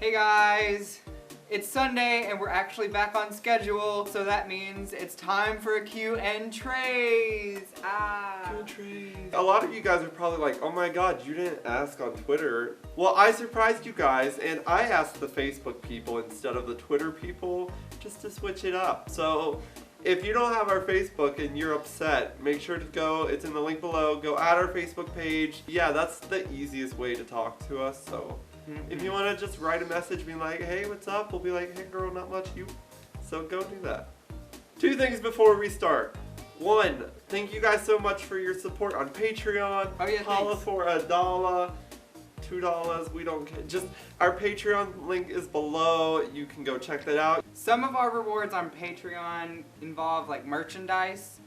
Hey guys! It's Sunday and we're actually back on schedule, so that means it's time for a Q and Trase. A lot of you guys are probably like, oh my god, you didn't ask on Twitter. Well, I surprised you guys and I asked the Facebook people instead of the Twitter people just to switch it up. So if you don't have our Facebook and you're upset, make sure to go, it's in the link below, go add our Facebook page. Yeah, that's the easiest way to talk to us, so. If you want to just write a message being like, hey, what's up? We'll be like, hey girl, not much, you. So go do that. 2 things before we start. 1, thank you guys so much for your support on Patreon. Oh yeah, Holla thanks. for $1, $2, we don't care. Just our Patreon link is below. You can go check that out. Some of our rewards on Patreon involve like merchandise,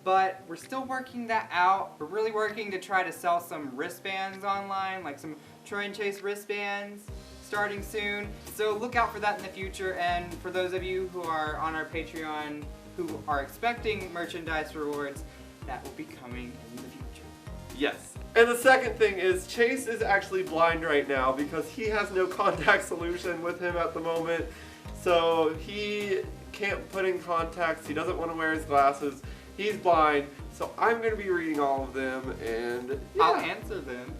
but we're still working that out. We're really working to try to sell some wristbands online, like some Troy and Chase wristbands starting soon. So look out for that in the future, and for those of you who are on our Patreon who are expecting merchandise rewards, that will be coming in the future. Yes. And the second thing is Chase is actually blind right now because he has no contact solution with him at the moment. So he can't put in contacts, he doesn't want to wear his glasses, he's blind. So I'm going to be reading all of them and yeah. I'll answer them.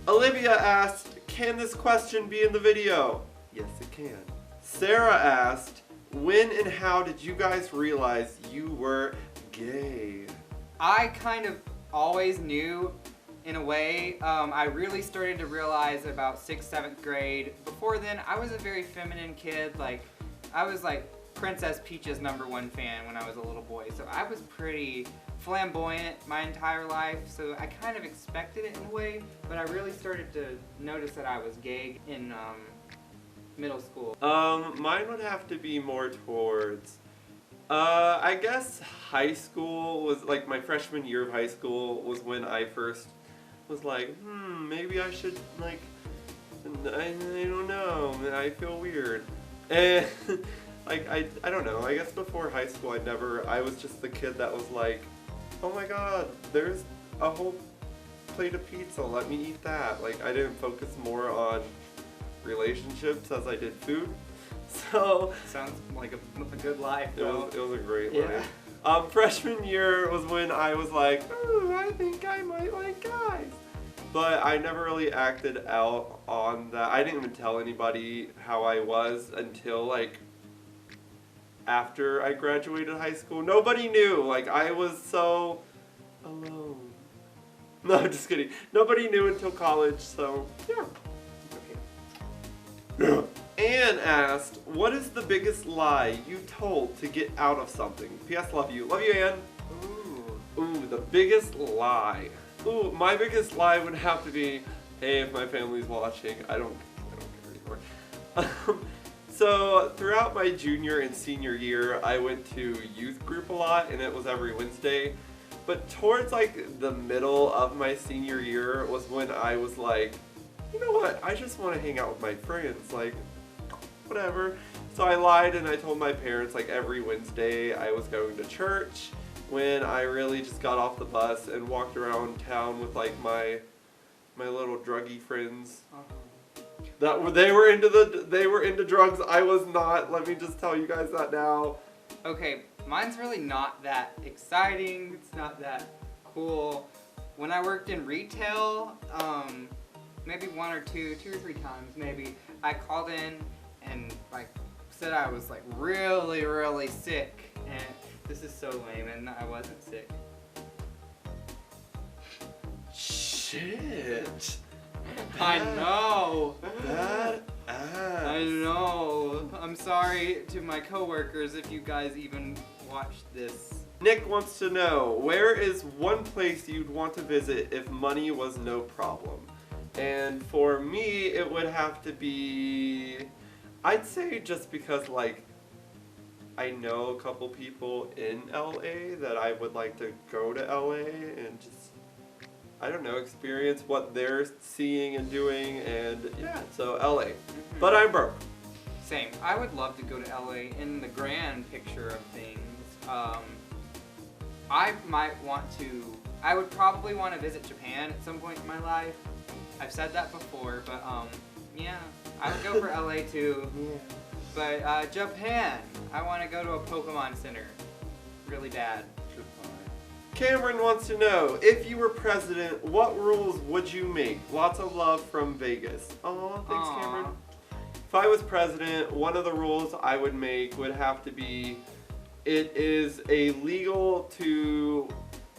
Olivia asked, can this question be in the video? Yes, it can. Sarah asked, when and how did you guys realize you were gay? I kind of always knew, in a way. I really started to realize about 6th, 7th grade. Before then, I was a very feminine kid. Like, I was like Princess Peach's #1 fan when I was a little boy. So I was pretty flamboyant my entire life. So I kind of expected it in a way, but I really started to notice that I was gay in middle school. Mine would have to be more towards, I guess high school was like my freshman year of high school was when I first was like, maybe I should like, I don't know, I feel weird. And like, I don't know, I guess before high school I was just the kid that was like, oh my god, there's a whole plate of pizza, let me eat that. Like, I didn't focus more on relationships as I did food. So Sounds like a good life, it though. was a great Yeah. life. Freshman year was when I was like, ooh, I think I might like guys. But I never really acted out on that. I didn't even tell anybody how I was until like after I graduated high school. Nobody knew. Like, I was so alone. No, just kidding. Nobody knew until college, so yeah. Okay. Anne asked, what is the biggest lie you told to get out of something? P.S. Love you. Love you, Anne. Ooh, the biggest lie. Ooh, my biggest lie would have to be, hey, if my family's watching, I don't care anymore. So throughout my junior and senior year, I went to youth group a lot, and it was every Wednesday. But towards like the middle of my senior year was when I was like, you know what, I just want to hang out with my friends, like, whatever. So I lied and I told my parents like every Wednesday I was going to church, when I really just got off the bus and walked around town with like my little druggy friends. They were into drugs. I was not. Let me just tell you guys that now. Okay, mine's really not that exciting. It's not that cool. When I worked in retail, maybe 1 or 2 or 3 times maybe, I called in and like said I was like really, really sick. And this is so lame, and I wasn't sick. Shit. I know. That ass. I know. I'm sorry to my coworkers if you guys even watched this. Nick wants to know, where is one place you'd want to visit if money was no problem? And for me, it would have to be, I'd say just because like, I know a couple people in LA that I would like to go to LA and just, I don't know, experience what they're seeing and doing, and yeah, so LA. But I'm broke. Same. I would love to go to LA in the grand picture of things. I would probably want to visit Japan at some point in my life. I've said that before, but yeah, I would go for LA too. Yeah. But Japan. I want to go to a Pokemon Center. Really bad. Cameron wants to know, if you were president, what rules would you make? Lots of love from Vegas. Aw, thanks, Aw. Cameron. If I was president, one of the rules I would make would have to be, it is illegal to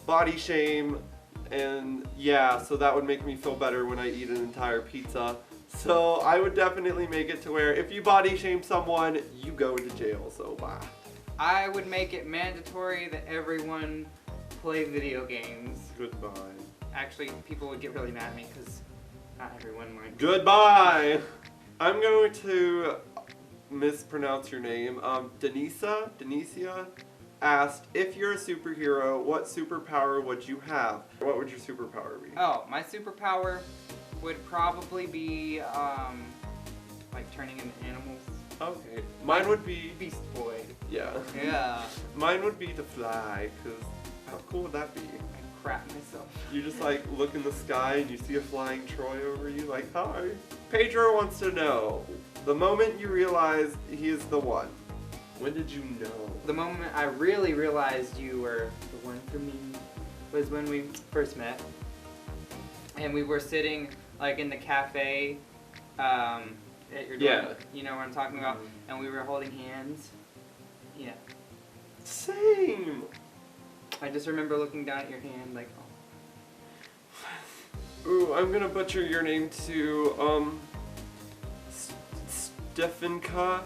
body shame, and yeah, so that would make me feel better when I eat an entire pizza. So I would definitely make it to where if you body shame someone, you go to jail, so bye. I would make it mandatory that everyone play video games. Goodbye. Actually, people would get really mad at me because not everyone likes. Goodbye! I'm going to mispronounce your name. Denicia asked, if you're a superhero, what superpower would you have? What would your superpower be? Oh, my superpower would probably be like turning into animals. Okay. Mine would be... Beast Boy. Yeah. Yeah. Mine would be to fly, because how cool would that be? I crap myself. You just like look in the sky and you see a flying Troy over you, like, hi. Pedro wants to know, the moment you realized he is the one, when did you know? The moment I really realized you were the one for me was when we first met. And we were sitting like in the cafe at your door. Yeah. You know what I'm talking about? And we were holding hands. Yeah. Same! I just remember looking down at your hand like, oh. Ooh, I'm gonna butcher your name too. Stefanka,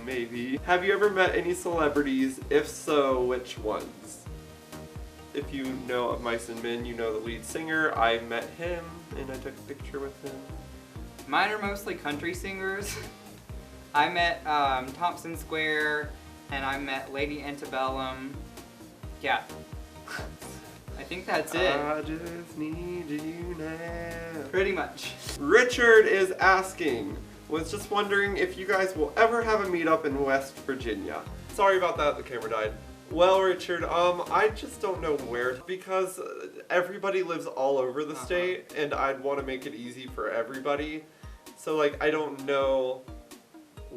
maybe. Have you ever met any celebrities? If so, which ones? If you know of Mice and Men, you know the lead singer. I met him and I took a picture with him. Mine are mostly country singers. I met Thompson Square and I met Lady Antebellum. Yeah. I think that's it. I just need you now. Pretty much. Richard is asking, was just wondering if you guys will ever have a meetup in West Virginia. Sorry about that, the camera died. Well, Richard, I just don't know where, because everybody lives all over the state, and I'd want to make it easy for everybody. So, like, I don't know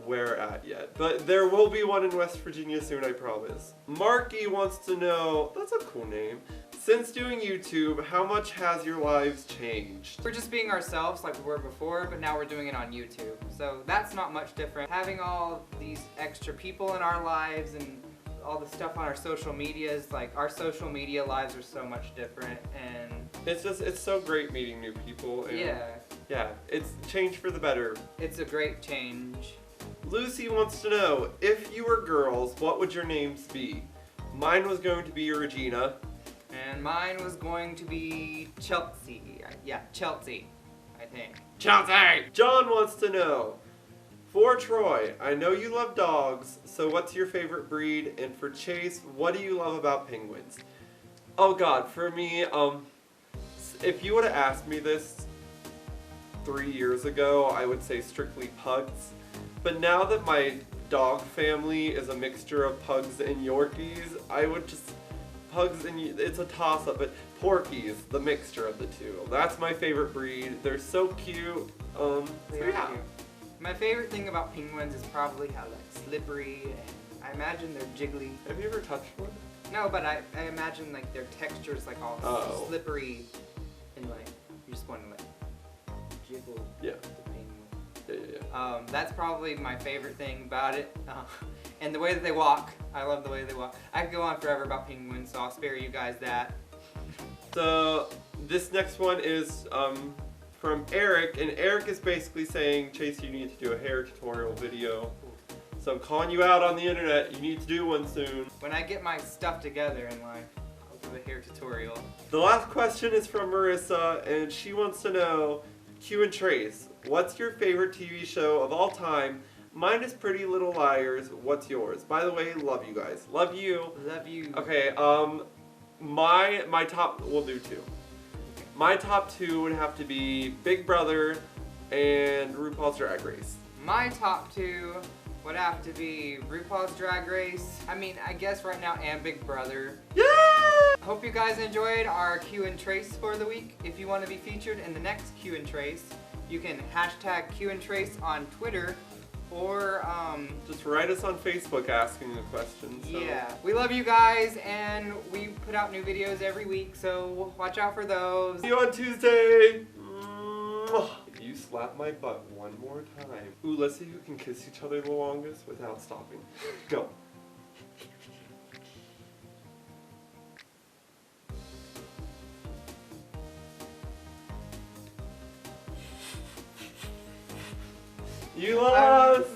where at yet. But there will be one in West Virginia soon, I promise. Marky wants to know, that's a cool name, since doing YouTube, how much has your lives changed? We're just being ourselves like we were before, but now we're doing it on YouTube. So that's not much different. Having all these extra people in our lives and all the stuff on our social medias, like our social media lives are so much different, and It's so great meeting new people. And yeah, it's changed for the better. it's a great change. Lucy wants to know, if you were girls, what would your names be? Mine was going to be Regina. And mine was going to be Chelsea. Yeah, Chelsea, I think. Chelsea! John wants to know, for Troy, I know you love dogs, so what's your favorite breed? And for Chase, what do you love about penguins? Oh god, for me, if you would have asked me this 3 years ago, I would say strictly pugs. But now that my dog family is a mixture of pugs and Yorkies, I would just... Pugs and... It's a toss-up, but Porkies, the mixture of the two. That's my favorite breed. They're so cute. So yeah. My favorite thing about penguins is probably how like slippery, and I imagine they're jiggly. Have you ever touched one? No, but I imagine like their texture is like all slippery, and like you just want to like jiggle Yeah. the penguin. Yeah. That's probably my favorite thing about it. And the way that they walk. I love the way they walk. I could go on forever about penguins, so I'll spare you guys that. So this next one is from Eric, and Eric is basically saying, Chase, you need to do a hair tutorial video. So I'm calling you out on the internet. You need to do one soon. When I get my stuff together in life, I'll do a hair tutorial. The last question is from Marissa, and she wants to know, Q and Trase, what's your favorite TV show of all time? Mine is Pretty Little Liars. What's yours? By the way, love you guys. Love you. Love you. Okay, my top, we'll do two. My top two would have to be Big Brother and RuPaul's Drag Race. My top two would have to be RuPaul's Drag Race. I mean, I guess right now, and Big Brother. Yeah! Hope you guys enjoyed our Q and Trace for the week. If you want to be featured in the next Q and Trace, You can hashtag Q and Trace on Twitter, or just write us on Facebook asking a question. So. yeah. We love you guys, and we put out new videos every week, so watch out for those. See you on Tuesday. Mwah. If you slap my butt one more time. Ooh, let's see who can kiss each other the longest without stopping. Go. You lost!